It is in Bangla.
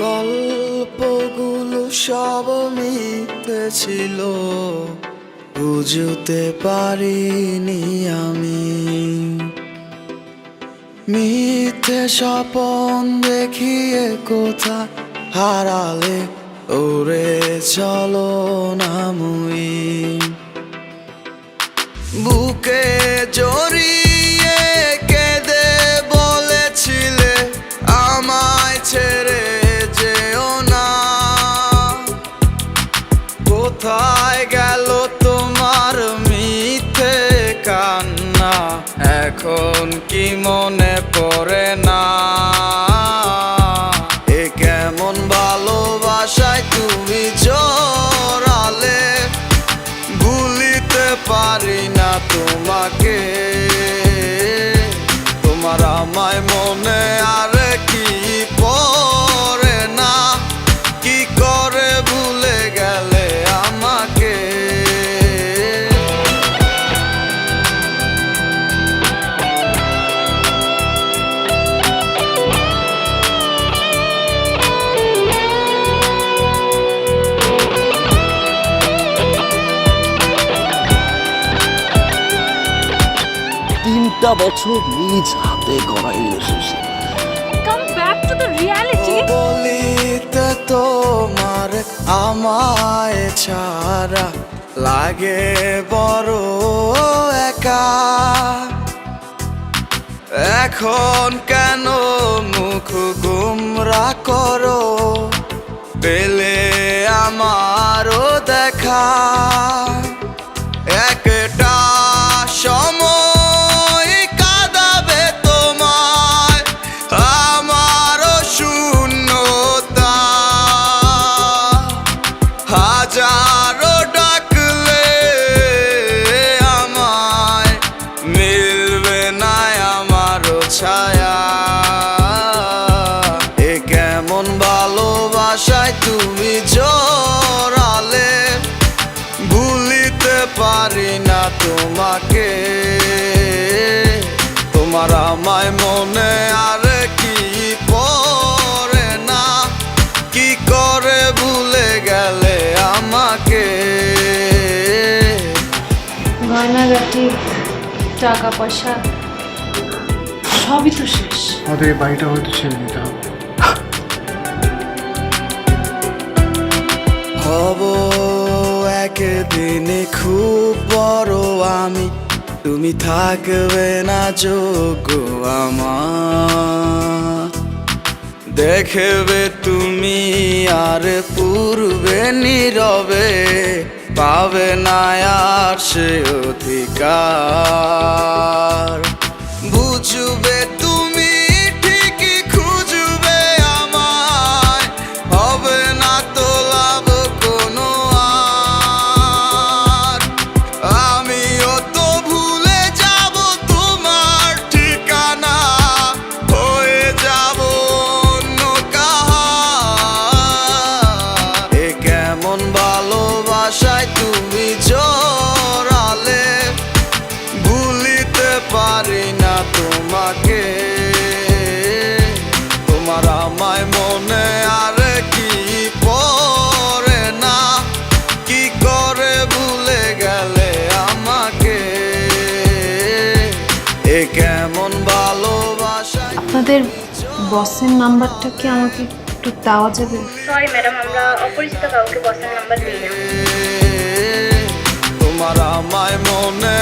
গল্পগুলো সব মিথ্যে ছিল, বুঝতে পারিনি আমি। মিথ্যে স্বপন দেখিয়ে কোথা হারালে ওরে চলো না মুই। বুকে জড়িয়ে কেঁদে বলেছিলে আমায় ছেড়ে যেও না। কোথায় গেল তোমার মিথ্যে কান্না, এখন কি মনে পড়ে না? এ কেমন ভালোবাসায় তুমি জড়ালে, ভুলিতে পারি না তোমাকে। তোমার আমায় মনে আর কি পড়ে না, কি করে ভুলে গেলে আমাকে। তিনটা বছর নিজ হাতে গড়া relationship. Come back to the reality. বলিতে তোমার আমায় ছাড়া লাগে বড় একা। এখন কেন মুখ গুমরা করো, পেলে আমারও দেখা। একটা সময় কাঁদাবে তোমায় আমারও শূন্যতা। হাজারো ডাকলে আমায় মিলবে না আমারও ছায়া। এ কেমন ভালোবাসায় তুমি জড়ালে, ভুলিতে পারি না তোমাকে। তোমার আমায় মনে আর কি পড়ে না, কি করে ভুলে গেলে আমাকে। গয়নাগাটি, টাকা পয়সা সবই তো শেষ। আমাদের এই বাড়িটা হয়তো ছেড়ে দিতে হবে। হব একদিন খুব বড় আমি, তুমি থাকবে না যোগ্য আমার। দেখবে তুমি আর পূর্বে নীরবে, পাবে না আর সে অধিকার। বুঝবে তুমি ঠিকই খুঁজবে আমায়, হবে না তো লাভ কোনো আর। আমিও তো ভুলে যাব তোমার ঠিকানা, হয়ে যাব অন্য কাহার। এ কেমন ভালোবাসায় তুমি জড়ালে, ভুলিতে পারি না তোমাকে। তোমার আমায় মনে আর কি পড়ে না, কি করে ভুলে গেলে আমাকে। এ কেমন ভালোবাসা। আপনাদের বসের নাম্বারটা কি আমাকে একটু দেওয়া যাবে? সরি ম্যাডাম, আমরা অপরিচিত কাউকে বসের নাম্বার দিই না। তোমার আমায় মনে